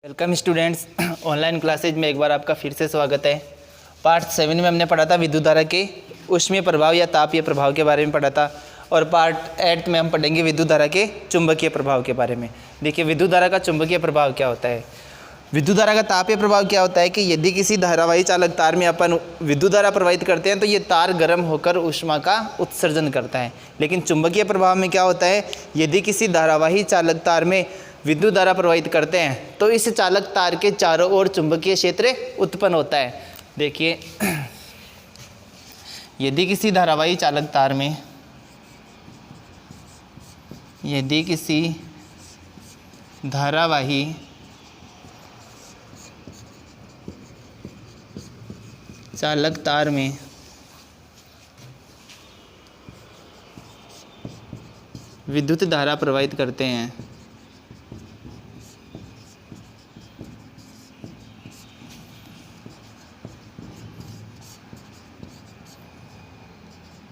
Welcome students, online classes में एक बार आपका फिर से स्वागत है। पार्ट 7 में हमने पढ़ा था विद्युत धारा के ऊष्मीय प्रभाव या तापीय प्रभाव के बारे में पढ़ा था, और पार्ट 8 में हम पढ़ेंगे विद्युत धारा के चुंबकीय प्रभाव के बारे में। देखिए, विद्युत धारा का चुंबकीय प्रभाव क्या होता है, विद्युत धारा का तापीय प्रभाव क्या होता है कि यदि किसी धारावाही चालक तार में अपन विद्युत धारा प्रवाहित करते हैं तो ये तार गर्म होकर ऊष्मा का उत्सर्जन करता है। लेकिन चुंबकीय प्रभाव में क्या होता है, यदि किसी धारावाही चालक तार में विद्युत धारा प्रवाहित करते हैं तो इस चालक तार के चारों ओर चुंबकीय क्षेत्र उत्पन्न होता है। देखिए, यदि किसी धारावाही चालक तार में विद्युत धारा प्रवाहित करते हैं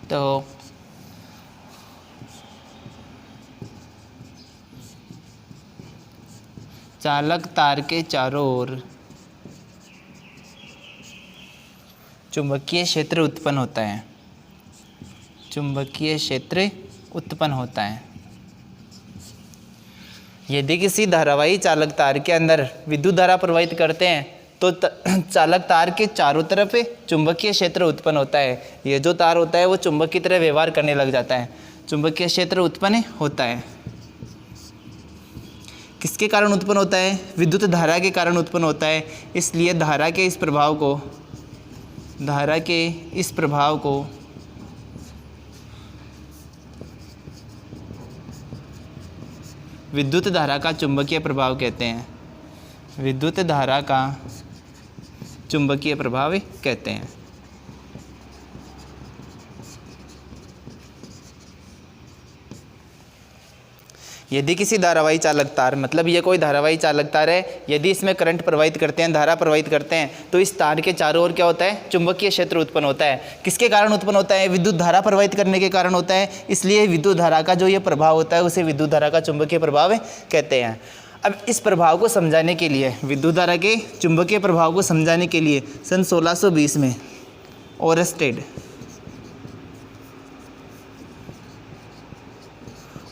तो चालक तार के चारों ओर चुंबकीय क्षेत्र उत्पन्न होता है। यदि किसी धारावाही चालक तार के अंदर विद्युत धारा प्रवाहित करते हैं तो चालक तार के चारों तरफ चुंबकीय क्षेत्र उत्पन्न होता है। ये जो तार होता है वो चुंबक की तरह व्यवहार करने लग जाता है, चुंबकीय क्षेत्र उत्पन्न होता है। किसके कारण उत्पन्न होता है? विद्युत धारा के कारण उत्पन्न होता है। इसलिए धारा के इस प्रभाव को विद्युत धारा का चुंबकीय प्रभाव कहते हैं। विद्युत धारा का चुंबकीय प्रभाव कहते हैं। यदि किसी धारावाही चालक तार, मतलब ये कोई धारावाही चालक तार है, यदि इसमें करंट प्रवाहित करते हैं, धारा प्रवाहित करते हैं, तो इस तार के चारों ओर क्या होता है? चुंबकीय क्षेत्र उत्पन्न होता है। किसके कारण उत्पन्न होता है? विद्युत धारा प्रवाहित करने के कारण होता है। इसलिए विद्युत धारा का जो ये प्रभाव होता है उसे विद्युत धारा का चुंबकीय प्रभाव कहते हैं। अब इस प्रभाव को समझाने के लिए, विद्युत धारा के चुंबकीय प्रभाव को समझाने के लिए सन 1620 में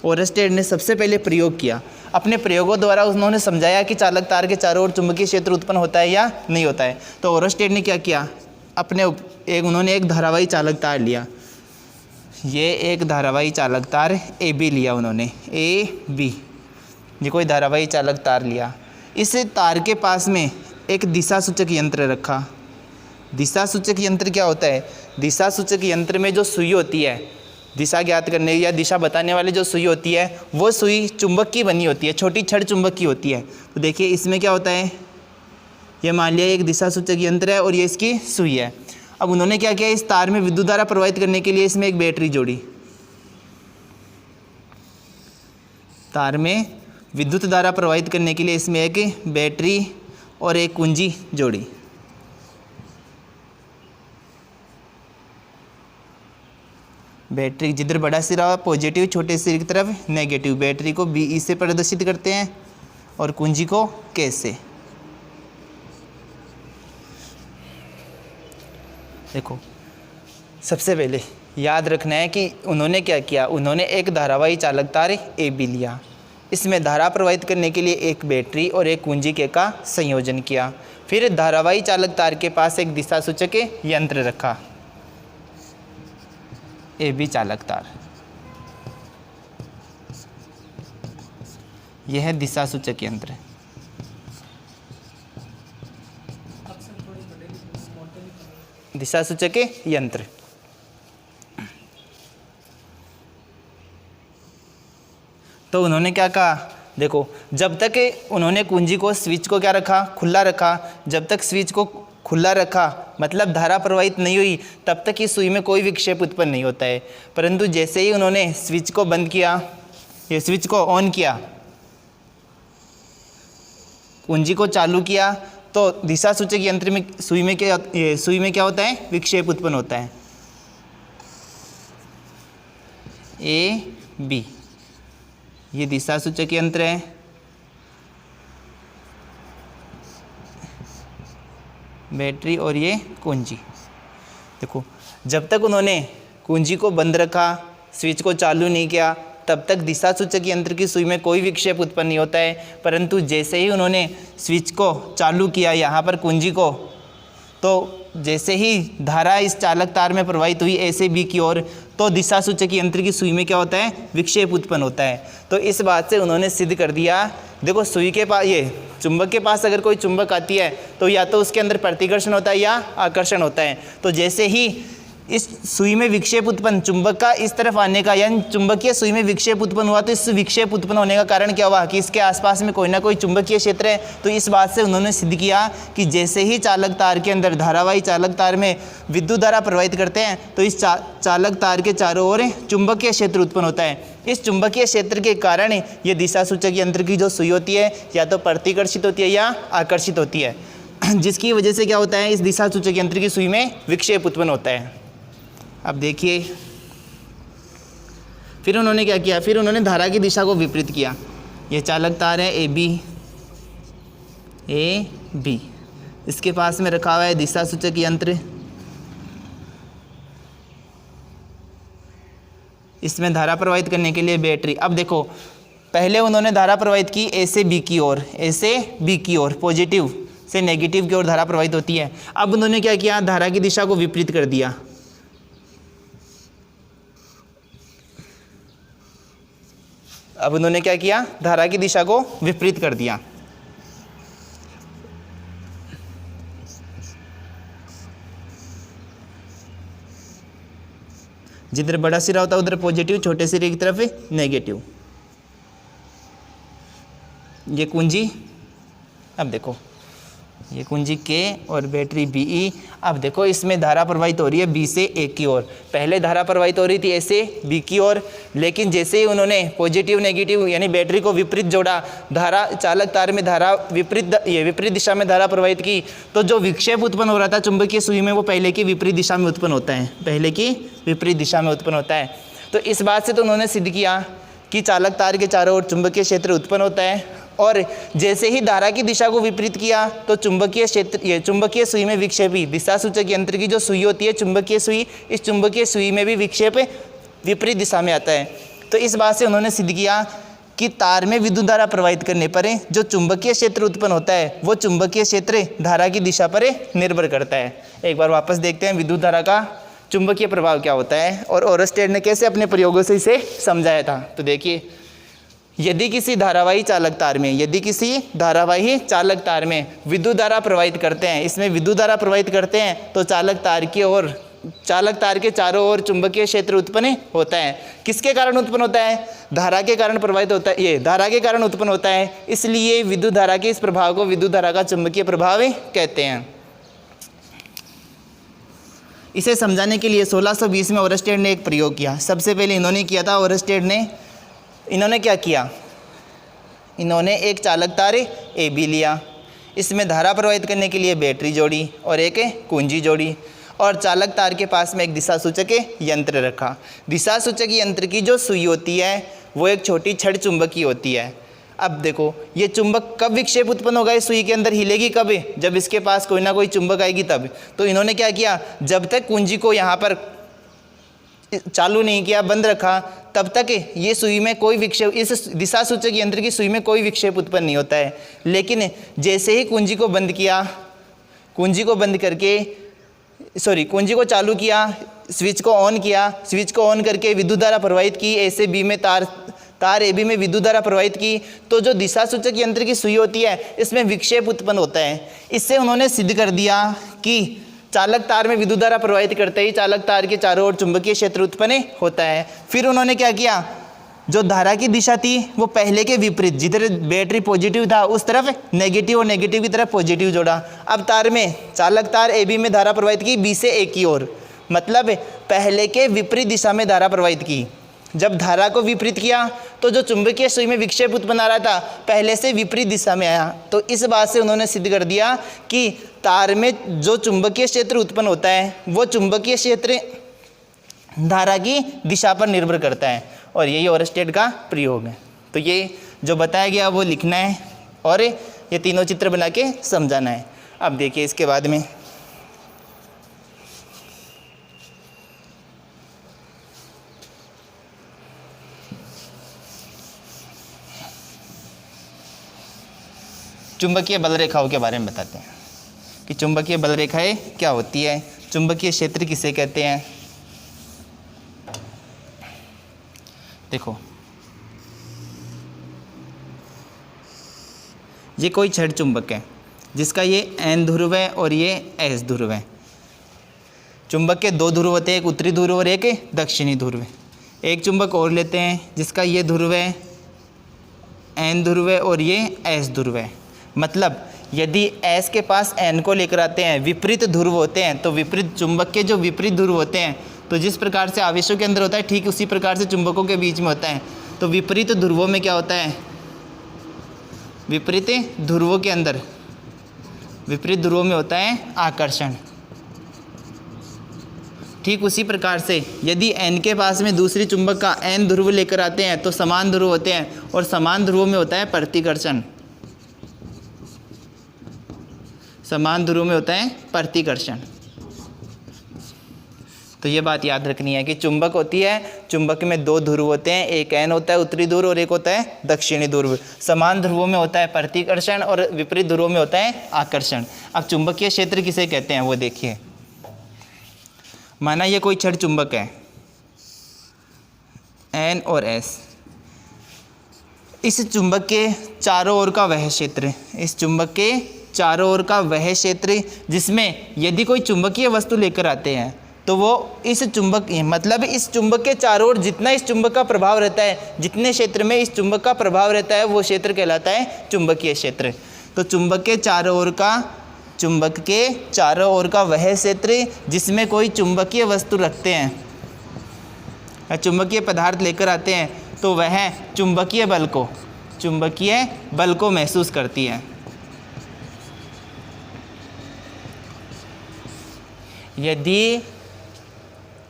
ओरस्टेड ने सबसे पहले प्रयोग किया। अपने प्रयोगों द्वारा उन्होंने समझाया कि चालक तार के चारों ओर चुंबकीय क्षेत्र उत्पन्न होता है या नहीं होता है। तो ओरस्टेड ने क्या किया, उन्होंने एक धारावाही चालक तार लिया। ये एक धारावाही चालक तार AB लिया उन्होंने, AB, ये कोई धारावाही चालक तार लिया। इस तार के पास में एक दिशा सूचक यंत्र रखा। दिशा सूचक यंत्र क्या होता है? दिशा सूचक यंत्र में जो सुई होती है, दिशा ज्ञात करने या दिशा बताने वाली जो सुई होती है, वो सुई चुंबक की बनी होती है, छोटी छड़ चुंबक की होती है। तो देखिए, इसमें क्या होता है, ये मान लिया एक दिशा सूचक यंत्र है और ये इसकी सुई है। अब उन्होंने क्या किया, इस तार में विद्युत धारा प्रवाहित करने के लिए इसमें एक बैटरी जोड़ी। तार में विद्युत धारा प्रवाहित करने के लिए इसमें एक बैटरी और एक कुंजी जोड़ी। बैटरी जिधर बड़ा सिरा पॉजिटिव, छोटे सिरे की तरफ नेगेटिव। बैटरी को BE से प्रदर्शित करते हैं और कुंजी को K से। देखो, सबसे पहले याद रखना है कि उन्होंने क्या किया, उन्होंने एक धारावाही चालक तार AB लिया, इसमें धारा प्रवाहित करने के लिए एक बैटरी और एक कुंजी K का संयोजन किया। फिर धारावाही चालक तार के पास एक दिशा सूचक यंत्र रखा, AB चालक तार। यह है दिशा सूचक यंत्र। दिशा सूचक यंत्र। तो उन्होंने क्या कहा, देखो, जब तक उन्होंने कुंजी को, स्विच को क्या रखा, खुला रखा। जब तक स्विच को खुला रखा, मतलब धारा प्रवाहित नहीं हुई, तब तक इस सुई में कोई विक्षेप उत्पन्न नहीं होता है। परंतु जैसे ही उन्होंने स्विच को बंद किया, ये स्विच को ऑन किया, कुंजी को चालू किया, तो दिशा सूचक यंत्र में सुई में क्या होता है? विक्षेप उत्पन्न होता है। AB, ये दिशा सूचक यंत्र है। बैटरी और ये कुंजी। देखो जब तक उन्होंने कुंजी को बंद रखा, स्विच को चालू नहीं किया, तब तक दिशा सूचक यंत्र की सुई में कोई विक्षेप उत्पन्न नहीं होता है। परंतु जैसे ही उन्होंने स्विच को चालू किया, यहाँ पर कुंजी को, तो जैसे ही धारा इस चालक तार में प्रवाहित हुई ए से बी की ओर, तो दिशा सूचक यंत्र की सुई में क्या होता है, विक्षेप उत्पन्न होता है। तो इस बात से उन्होंने सिद्ध कर दिया, देखो सुई के पास, ये चुंबक के पास अगर कोई चुंबक आती है तो या तो उसके अंदर प्रतिकर्षण होता है या आकर्षण होता है। तो जैसे ही इस सुई में विक्षेप उत्पन्न, चुंबक का इस तरफ आने का, यानी चुंबकीय सुई में विक्षेप उत्पन्न हुआ, तो इस विक्षेप उत्पन्न होने का कारण क्या हुआ कि इसके आसपास में कोई ना कोई चुंबकीय क्षेत्र है। तो इस बात से उन्होंने सिद्ध किया कि जैसे ही चालक तार के अंदर, धारावाही चालक तार में विद्युत धारा प्रवाहित करते हैं, तो इस चालक तार के चारों ओर चुंबकीय क्षेत्र उत्पन्न होता है। इस चुंबकीय क्षेत्र के कारण ये दिशा सूचक यंत्र की जो सुई होती है, या तो प्रतिकर्षित होती है या आकर्षित होती है, जिसकी वजह से क्या होता है, इस दिशा सूचक यंत्र की सुई में विक्षेप उत्पन्न होता है। अब देखिए फिर उन्होंने क्या किया, फिर उन्होंने धारा की दिशा को विपरीत किया। ये चालक तार है ए बी, इसके पास में रखा हुआ है दिशा सूचक यंत्र, इसमें धारा प्रवाहित करने के लिए बैटरी। अब देखो पहले उन्होंने धारा प्रवाहित की ए से बी की ओर, ए से बी की ओर, पॉजिटिव से नेगेटिव की ओर धारा प्रवाहित होती है। अब उन्होंने क्या किया, धारा की दिशा को विपरीत कर दिया। अब उन्होंने क्या किया, धारा की दिशा को विपरीत कर दिया। जिधर बड़ा सिरा होता है उधर पॉजिटिव, छोटे सिरे की तरफ नेगेटिव। ये कुंजी, अब देखो ये कुंजी के और बैटरी बीई। अब देखो इसमें धारा प्रवाहित हो रही है बी से ए की ओर। पहले धारा प्रवाहित हो रही थी ए से बी की ओर, लेकिन जैसे ही उन्होंने पॉजिटिव नेगेटिव यानी बैटरी को विपरीत जोड़ा, धारा चालक तार में धारा विपरीत दिशा में धारा प्रवाहित की, तो जो विक्षेप उत्पन्न हो रहा था चुंबकीय सुई में, वो पहले की विपरीत दिशा में उत्पन्न होता है, पहले की विपरीत दिशा में उत्पन्न होता है। तो इस बात से तो उन्होंने सिद्ध किया कि चालक तार के चारों ओर चुंबकीय क्षेत्र उत्पन्न होता है, और जैसे ही धारा की दिशा को विपरीत किया तो चुंबकीय क्षेत्र, ये चुंबकीय सुई में विक्षेपी दिशा सूचक यंत्र की जो सुई होती है चुंबकीय सुई, इस चुंबकीय सुई में भी विक्षेप विपरीत दिशा में आता है। तो इस बात से उन्होंने सिद्ध किया कि तार में विद्युत धारा प्रवाहित करने पर जो चुंबकीय क्षेत्र उत्पन्न होता है, वो चुंबकीय क्षेत्र धारा की दिशा पर निर्भर करता है। एक बार वापस देखते हैं विद्युत धारा का चुंबकीय प्रभाव क्या होता है और ओरस्टेड ने कैसे अपने प्रयोगों से इसे समझाया था। तो देखिए, यदि किसी धारावाही चालक तार में, यदि किसी धारावाही चालक तार में विद्युत धारा प्रवाहित करते हैं, इसमें विद्युत धारा प्रवाहित करते हैं, तो चालक तार की ओर, चालक तार के चारों ओर चुंबकीय क्षेत्र उत्पन्न होता है। किसके कारण उत्पन्न होता है? धारा के कारण प्रवाहित होता है, ये धारा के कारण उत्पन्न होता है। इसलिए विद्युत धारा के इस प्रभाव को विद्युत धारा का चुंबकीय प्रभाव कहते हैं। इसे समझाने के लिए 1620 में ओरस्टेड ने एक प्रयोग किया। सबसे पहले इन्होंने किया था, ओरस्टेड ने, इन्होंने क्या किया, इन्होंने एक चालक तार ए बी लिया, इसमें धारा प्रवाहित करने के लिए बैटरी जोड़ी और एक कुंजी जोड़ी, और चालक तार के पास में एक दिशा सूचक यंत्र रखा। दिशा सूचक यंत्र की जो सुई होती है वो एक छोटी छड़ चुंबकीय होती है। अब देखो, ये चुंबक कब विक्षेप उत्पन्न होगा, इस सुई के अंदर हिलेगी कब? जब इसके पास कोई ना कोई चुंबक आएगी तब। तो इन्होंने क्या किया, जब तक कुंजी को यहाँ पर चालू नहीं किया, बंद रखा, तब तक ये सुई में कोई विक्षेप, इस दिशा सूचक यंत्र की सुई में कोई विक्षेप उत्पन्न नहीं होता है। लेकिन जैसे ही कुंजी को बंद किया, कुंजी को बंद करके, कुंजी को चालू किया, स्विच को ऑन किया, स्विच को ऑन करके विद्युत धारा प्रवाहित की, ए से बी में तार ए बी में विद्युत धारा प्रवाहित की, तो जो दिशा सूचक यंत्र की सुई होती है इसमें विक्षेप उत्पन्न होता है। इससे उन्होंने सिद्ध कर दिया कि चालक तार में विद्युत धारा प्रवाहित करते ही चालक तार के चारों ओर चुंबकीय क्षेत्र उत्पन्न होता है। फिर उन्होंने क्या किया, जो धारा की दिशा थी वो पहले के विपरीत, जिधर बैटरी पॉजिटिव था उस तरफ नेगेटिव और नेगेटिव की तरफ पॉजिटिव जोड़ा। अब तार में, चालक तार ए बी में धारा प्रवाहित की बी से ए की ओर, मतलब पहले के विपरीत दिशा में धारा प्रवाहित की। जब धारा को विपरीत किया तो जो चुंबकीय सुई में विक्षेप उत्पन्न आ रहा था पहले से विपरीत दिशा में आया। तो इस बात से उन्होंने सिद्ध कर दिया कि तार में जो चुंबकीय क्षेत्र उत्पन्न होता है वो चुंबकीय क्षेत्र धारा की दिशा पर निर्भर करता है, और यही ओरस्टेड का प्रयोग है। तो ये जो बताया गया वो लिखना है और ये तीनों चित्र बना के समझाना है। अब देखिए इसके बाद में चुंबकीय बल रेखाओं के बारे में बताते हैं कि चुंबकीय बल रेखाएं क्या होती है, चुंबकीय क्षेत्र किसे कहते हैं। देखो, ये कोई छड़ चुंबक है जिसका ये N ध्रुव है और ये S ध्रुव है। चुंबक के दो ध्रुव होते हैं, एक उत्तरी ध्रुव और एक दक्षिणी ध्रुव। एक चुंबक और लेते हैं जिसका ये ध्रुव है N ध्रुव है और ये S ध्रुव है। मतलब यदि S के पास N को लेकर आते हैं, विपरीत ध्रुव होते हैं, तो विपरीत चुंबक के जो विपरीत ध्रुव होते हैं, तो जिस प्रकार से आवेशों के अंदर होता है ठीक उसी प्रकार से चुंबकों के बीच में होता है। तो विपरीत ध्रुवों में क्या होता है, विपरीत ध्रुवों के अंदर, विपरीत ध्रुवों में होता है आकर्षण। ठीक उसी प्रकार से यदि N के पास में दूसरी चुंबक का N ध्रुव लेकर आते हैं तो समान ध्रुव होते हैं, और समान ध्रुवों में होता है प्रतिकर्षण। समान ध्रुव में होता है प्रतिकर्षण। तो ये बात याद रखनी है कि चुंबक होती है, चुंबक में दो ध्रुव होते हैं, एक N होता है उत्तरी ध्रुव और एक होता है दक्षिणी ध्रुव। समान ध्रुवों में होता है प्रतिकर्षण और विपरीत ध्रुवों में होता है आकर्षण। अब चुंबकीय क्षेत्र किसे कहते हैं वो देखिए। माना ये कोई छड़ चुंबक है N और S, इस चुंबक के चारों ओर का वह क्षेत्र, इस चुंबक के चारों ओर का वह क्षेत्र जिसमें यदि कोई चुंबकीय वस्तु लेकर आते हैं तो वो इस चुंबक, मतलब इस चुंबक के चारों ओर जितना इस चुंबक का प्रभाव रहता है, जितने क्षेत्र में इस चुंबक का प्रभाव रहता है वो क्षेत्र कहलाता है चुंबकीय क्षेत्र। तो चुंबक के चारों ओर का, चुंबक के चारों ओर का वह क्षेत्र जिसमें कोई चुंबकीय वस्तु रखते हैं या चुंबकीय पदार्थ लेकर आते हैं, तो वह चुंबकीय बल को, चुंबकीय बल को महसूस करती है। यदि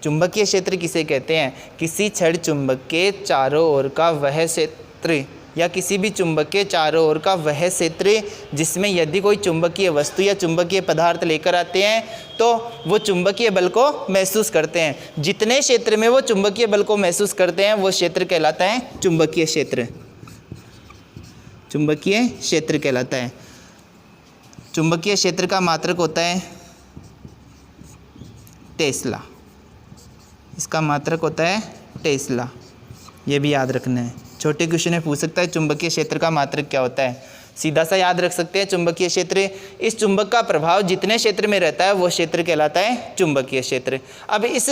चुंबकीय क्षेत्र किसे कहते हैं, किसी छड़ चुंबक के चारों ओर का वह क्षेत्र या किसी भी चुंबक के चारों ओर का वह क्षेत्र जिसमें यदि कोई चुंबकीय वस्तु या चुंबकीय पदार्थ लेकर आते हैं तो वो चुंबकीय बल को महसूस करते हैं। जितने क्षेत्र में वो चुंबकीय बल को महसूस करते हैं वो क्षेत्र कहलाता है चुंबकीय क्षेत्र। चुंबकीय क्षेत्र कहलाता है। चुंबकीय क्षेत्र का मात्रक होता है टेस्ला, इसका मात्रक होता है टेस्ला। ये भी याद रखना है, छोटे क्वेश्चन में पूछ सकता है चुंबकीय क्षेत्र का मात्रक क्या होता है। सीधा सा याद रख सकते हैं चुंबकीय क्षेत्र, इस चुंबक का प्रभाव जितने क्षेत्र में रहता है वो क्षेत्र कहलाता है चुंबकीय क्षेत्र। अब इस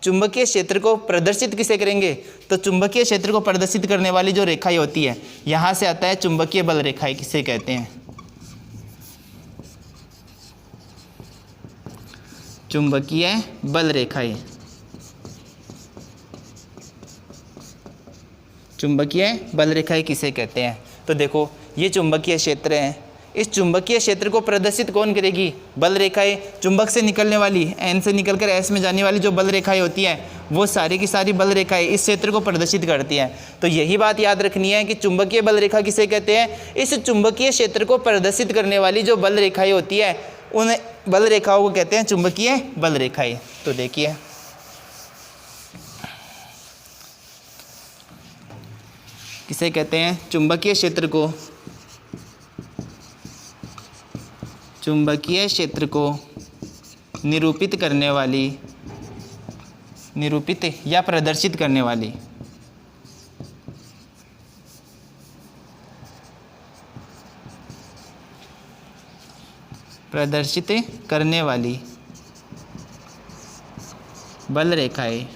चुंबकीय क्षेत्र को प्रदर्शित किसे करेंगे, तो चुंबकीय क्षेत्र को प्रदर्शित करने वाली जो रेखाएं होती है, यहाँ से आता है चुंबकीय बल रेखाएं किसे कहते हैं, चुंबकीय बल रेखाएं। चुंबकीय बल रेखाएं किसे कहते हैं, तो देखो ये चुंबकीय क्षेत्र है, इस चुंबकीय क्षेत्र को प्रदर्शित कौन करेगी, बल रेखाएं। चुंबक से निकलने वाली, N से निकलकर S में जाने वाली जो बल रेखाएं होती हैं वो सारी की सारी बल रेखाएं इस क्षेत्र को प्रदर्शित करती हैं। तो यही बात याद रखनी है कि चुंबकीय बल रेखा किसे कहते हैं, इस चुंबकीय क्षेत्र को प्रदर्शित करने वाली जो बल रेखाएं होती है उन बल रेखाओं को कहते हैं चुंबकीय बल रेखाएं। तो देखिए किसे कहते हैं, चुंबकीय क्षेत्र को, चुंबकीय क्षेत्र को निरूपित करने वाली, निरूपित या प्रदर्शित करने वाली, प्रदर्शित करने वाली बल रेखाएं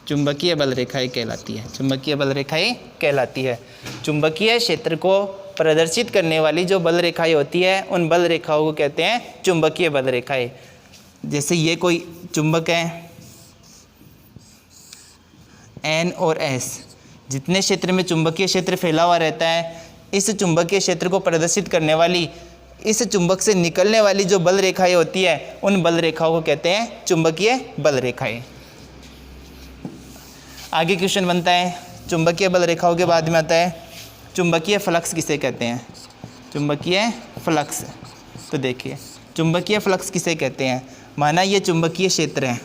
चुंबकीय बल रेखाएं कहलाती है। चुंबकीय बल रेखाएं कहलाती है। चुंबकीय क्षेत्र को प्रदर्शित करने वाली जो बल रेखाएं होती है उन बल रेखाओं को कहते हैं चुंबकीय बल रेखाएं। जैसे ये कोई चुंबक है N और S, जितने क्षेत्र में चुंबकीय क्षेत्र फैला हुआ रहता है, इस चुंबकीय क्षेत्र को प्रदर्शित करने वाली, इस चुंबक से निकलने वाली जो बल रेखाएं होती है उन बल रेखाओं को कहते हैं चुंबकीय बल रेखाएं। आगे क्वेश्चन बनता है, चुंबकीय बल रेखाओं के बाद में आता है चुंबकीय फ्लक्स किसे कहते हैं, चुंबकीय फ्लक्स। तो देखिए चुंबकीय फ्लक्स किसे कहते हैं, माना ये चुंबकीय क्षेत्र है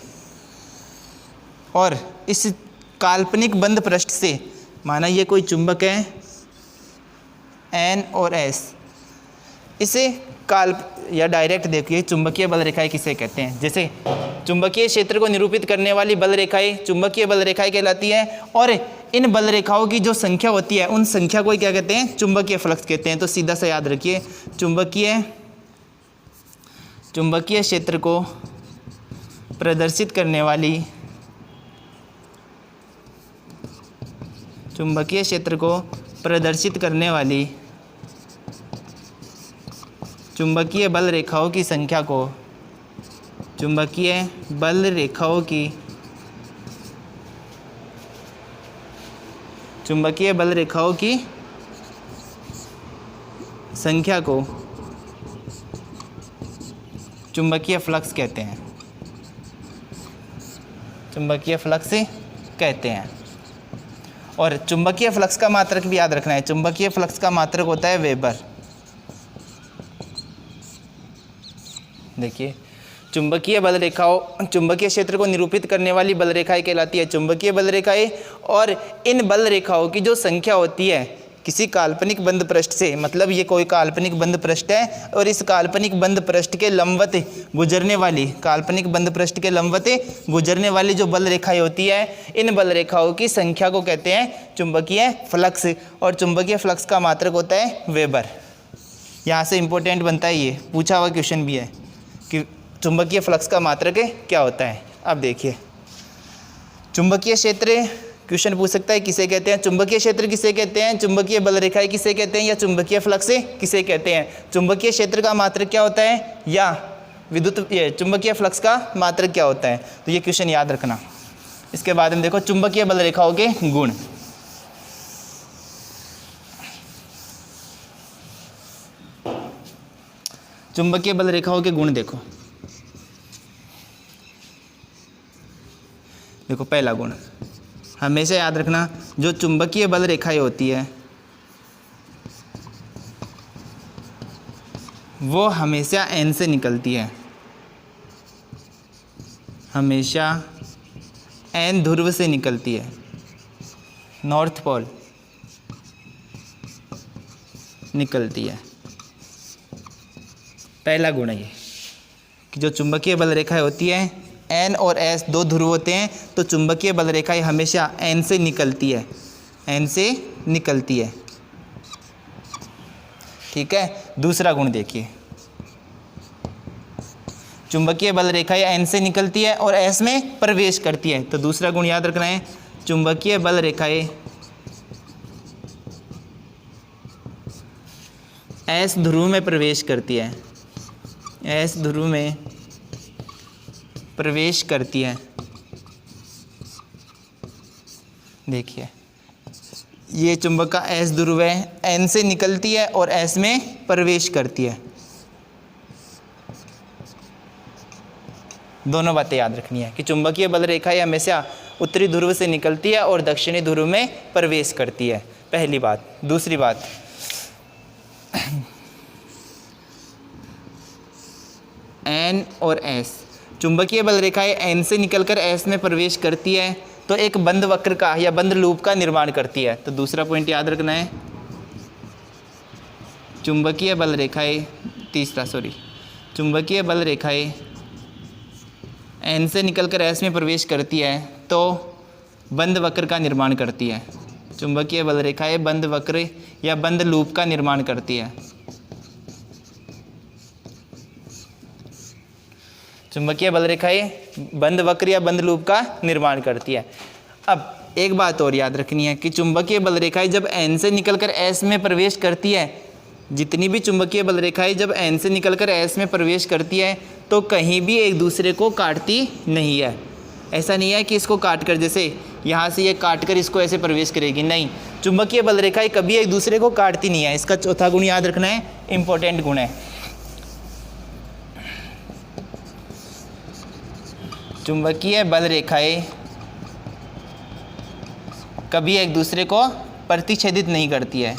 और इस काल्पनिक बंद पृष्ठ से माना ये कोई चुंबक है N और S, इसे या डायरेक्ट देखिए चुंबकीय बल रेखाएं किसे कहते हैं। जैसे चुंबकीय क्षेत्र को निरूपित करने वाली बल रेखाएं चुंबकीय बल रेखाएं कहलाती है, और इन बल रेखाओं की जो संख्या होती है उन संख्या को क्या कहते हैं, चुंबकीय फ्लक्स कहते हैं। तो सीधा सा याद रखिए, चुंबकीय क्षेत्र को प्रदर्शित करने वाली चुंबकीय क्षेत्र को प्रदर्शित करने वाली चुंबकीय बल रेखाओं की संख्या को चुंबकीय बल रेखाओं की संख्या को चुंबकीय फ्लक्स कहते हैं, चुंबकीय फ्लक्स कहते हैं। और चुंबकीय फ्लक्स का मात्रक भी याद रखना है, चुंबकीय फ्लक्स का मात्रक होता है वेबर। देखिए चुंबकीय बल रेखाओं चुंबकीय क्षेत्र को निरूपित करने वाली बल रेखाएं कहलाती है चुंबकीय बल रेखाएं, और इन बल रेखाओं की जो संख्या होती है किसी काल्पनिक बंद पृष्ठ से, मतलब ये कोई काल्पनिक बंद पृष्ठ है और इस काल्पनिक बंद पृष्ठ के लंबवत गुजरने वाली जो बल रेखाएं होती है, इन बल रेखाओं की संख्या को कहते हैं चुंबकीय फ्लक्स, और चुंबकीय फ्लक्स का मात्रक होता है वेबर। यहाँ से इंपॉर्टेंट बनता है, ये पूछा हुआ क्वेश्चन भी है कि चुंबकीय फ्लक्स का मात्रक क्या होता है। अब देखिए चुंबकीय क्षेत्र, क्वेश्चन पूछ सकता है किसे कहते हैं, चुंबकीय क्षेत्र किसे कहते हैं, चुंबकीय बल रेखाएं किसे कहते हैं, या चुंबकीय फ्लक्स किसे कहते हैं। चुंबकीय क्षेत्र का मात्रक क्या होता है, या चुंबकीय फ्लक्स का मात्रक क्या होता है। तो ये क्वेश्चन याद रखना। इसके बाद हम देखो चुंबकीय बल रेखाओं के गुण। चुंबकीय बल रेखाओं के गुण देखो पहला गुण हमेशा याद रखना, जो चुंबकीय बल रेखाएं होती है वो हमेशा N से निकलती है, हमेशा N ध्रुव से निकलती है, नॉर्थ पोल निकलती है। पहला गुण है ये कि जो चुंबकीय बल रेखाएं होती हैं N और S दो ध्रुव होते हैं, तो चुंबकीय बल रेखाएं हमेशा N से निकलती है, N से निकलती है। ठीक है। दूसरा गुण देखिए, चुंबकीय बल रेखाएं N से निकलती है और S में प्रवेश करती है। तो दूसरा गुण याद रखना है, चुंबकीय बल रेखाएं S ध्रुव में प्रवेश करती है, S ध्रुव में प्रवेश करती है। देखिए ये चुंबक का S ध्रुव है, N से निकलती है और S में प्रवेश करती है। दोनों बातें याद रखनी है कि चुंबकीय बल रेखाएं हमेशा उत्तरी ध्रुव से निकलती है और दक्षिणी ध्रुव में प्रवेश करती है, पहली बात। दूसरी बात, N और S, चुंबकीय बल रेखाएं N से निकलकर S में प्रवेश करती है तो एक बंद वक्र का या बंद लूप का निर्माण करती है। तो दूसरा पॉइंट याद रखना है, चुंबकीय बल रेखाएं चुंबकीय बल रेखाएं N से निकलकर S में प्रवेश करती है तो बंद वक्र का निर्माण करती है। चुंबकीय बल रेखाएं बंद वक्र या बंद लूप का निर्माण करती है। चुंबकीय बल रेखाएं बंद वक्र या बंद लूप का निर्माण करती है। अब एक बात और याद रखनी है कि चुंबकीय बल रेखाएं जब N से निकलकर S में प्रवेश करती है, जितनी भी चुंबकीय बल रेखाएं जब N से निकलकर S में प्रवेश करती है तो कहीं भी एक दूसरे को काटती नहीं है। ऐसा नहीं है कि इसको काट कर, जैसे यहाँ से ये काट कर इसको ऐसे प्रवेश करेगी, नहीं, चुंबकीय बल रेखाएं कभी एक दूसरे को काटती नहीं है। इसका चौथा गुण याद रखना है, इंपॉर्टेंट गुण है। चुंबकीय बल रेखाएं कभी एक दूसरे को प्रतिच्छेदित नहीं करती है,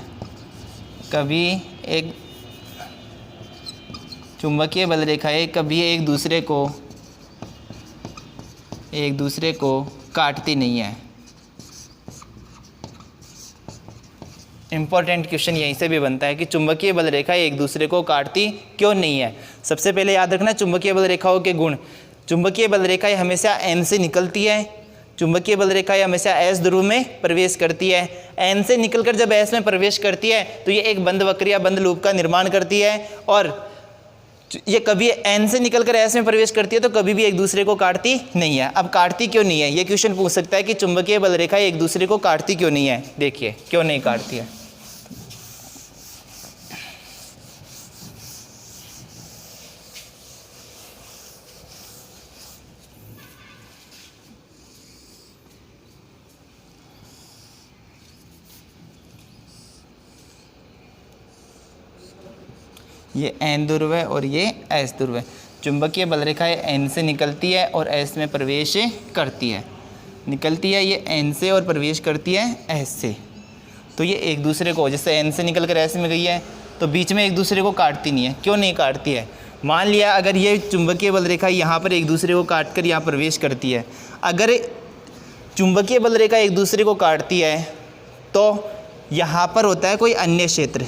कभी एक चुंबकीय बल रेखाएं कभी एक दूसरे को काटती नहीं है। इंपॉर्टेंट क्वेश्चन यहीं से भी बनता है कि चुंबकीय बल रेखा एक दूसरे को काटती क्यों नहीं है। सबसे पहले याद रखना चुंबकीय बल रेखाओं के गुण। चुंबकीय बल रेखाएं हमेशा N से निकलती है। चुंबकीय बल रेखाएं हमेशा S ध्रुव में प्रवेश करती है। N से निकलकर जब S में प्रवेश करती है तो ये एक बंद वक्र या बंद लूप का निर्माण करती है, और ये कभी N से निकलकर S में प्रवेश करती है तो कभी भी एक दूसरे को काटती नहीं है। अब काटती क्यों नहीं है, ये क्वेश्चन पूछ सकता है कि चुंबकीय बल रेखाएं एक दूसरे को काटती क्यों नहीं है। देखिए क्यों नहीं काटती है। ये N ध्रुव है और ये S ध्रुव है। चुंबकीय बल रेखाएं N से निकलती है और S में प्रवेश करती है। निकलती है ये N से और प्रवेश करती है S से। तो ये एक दूसरे को, जैसे N से निकल कर S में गई है तो बीच में एक दूसरे को काटती नहीं है। क्यों नहीं काटती है? मान लिया अगर ये चुंबकीय बल रेखा यहाँ पर एक दूसरे को काट कर यहाँ प्रवेश करती है, अगर चुंबकीय बल रेखा एक दूसरे को काटती है तो यहाँ पर होता है कोई अन्य क्षेत्र,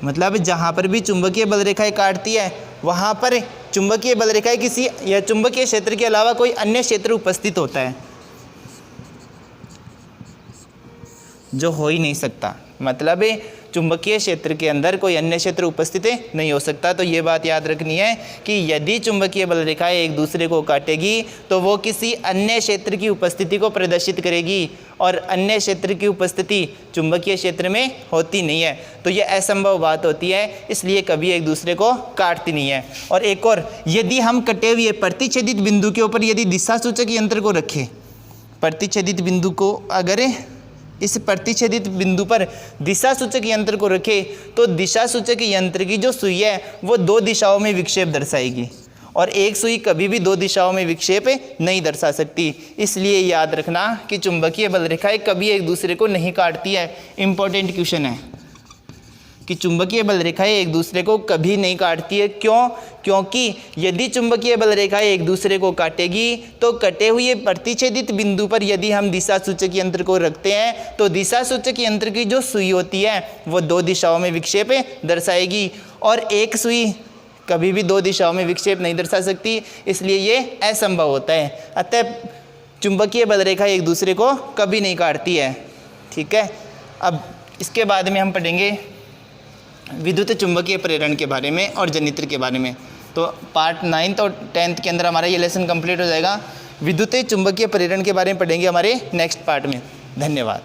मतलब जहाँ पर भी चुंबकीय बल रेखाएं काटती है वहाँ पर चुंबकीय बल रेखाएं किसी या चुंबकीय क्षेत्र के अलावा कोई अन्य क्षेत्र उपस्थित होता है, जो हो ही नहीं सकता। मतलब चुंबकीय क्षेत्र के अंदर कोई अन्य क्षेत्र उपस्थित नहीं हो सकता। तो ये बात याद रखनी है कि यदि चुंबकीय बल रेखाएं एक दूसरे को काटेगी तो वो किसी अन्य क्षेत्र की उपस्थिति को प्रदर्शित करेगी, और अन्य क्षेत्र की उपस्थिति चुंबकीय क्षेत्र में होती नहीं है। तो ये असंभव बात होती है, इसलिए कभी एक दूसरे को काटती नहीं है। और एक और, यदि हम कटे हुए प्रतिच्छेदित बिंदु के ऊपर यदि दिशा सूचक यंत्र को रखें, प्रतिच्छेदित बिंदु को अगर इस प्रतिच्छेदित बिंदु पर दिशा सूचक यंत्र को रखें तो दिशा सूचक यंत्र की जो सुई है वो दो दिशाओं में विक्षेप दर्शाएगी, और एक सुई कभी भी दो दिशाओं में विक्षेप नहीं दर्शा सकती। इसलिए याद रखना कि चुंबकीय बल रेखाएं कभी एक दूसरे को नहीं काटती है। इंपॉर्टेंट क्वेश्चन है कि चुंबकीय बल रेखाएं एक दूसरे को कभी नहीं काटती है। क्यों? क्योंकि यदि चुंबकीय बल रेखाएं एक दूसरे को काटेगी तो कटे हुए प्रतिच्छेदित बिंदु पर यदि हम दिशा सूचक यंत्र को रखते हैं तो दिशा सूचक यंत्र की जो सुई होती है वो दो दिशाओं में विक्षेप दर्शाएगी, और एक सुई कभी भी दो दिशाओं में विक्षेप नहीं दर्शा सकती, इसलिए ये असंभव होता है। अतः चुंबकीय बल रेखा एक दूसरे को कभी नहीं काटती है। ठीक है, अब इसके बाद में हम पढ़ेंगे विद्युत चुंबकीय प्रेरण के बारे में और जनित्र के बारे में। तो पार्ट 9th और 10th के अंदर हमारा ये लेसन कंप्लीट हो जाएगा। विद्युत चुंबकीय प्रेरण के बारे में पढ़ेंगे हमारे नेक्स्ट पार्ट में। धन्यवाद।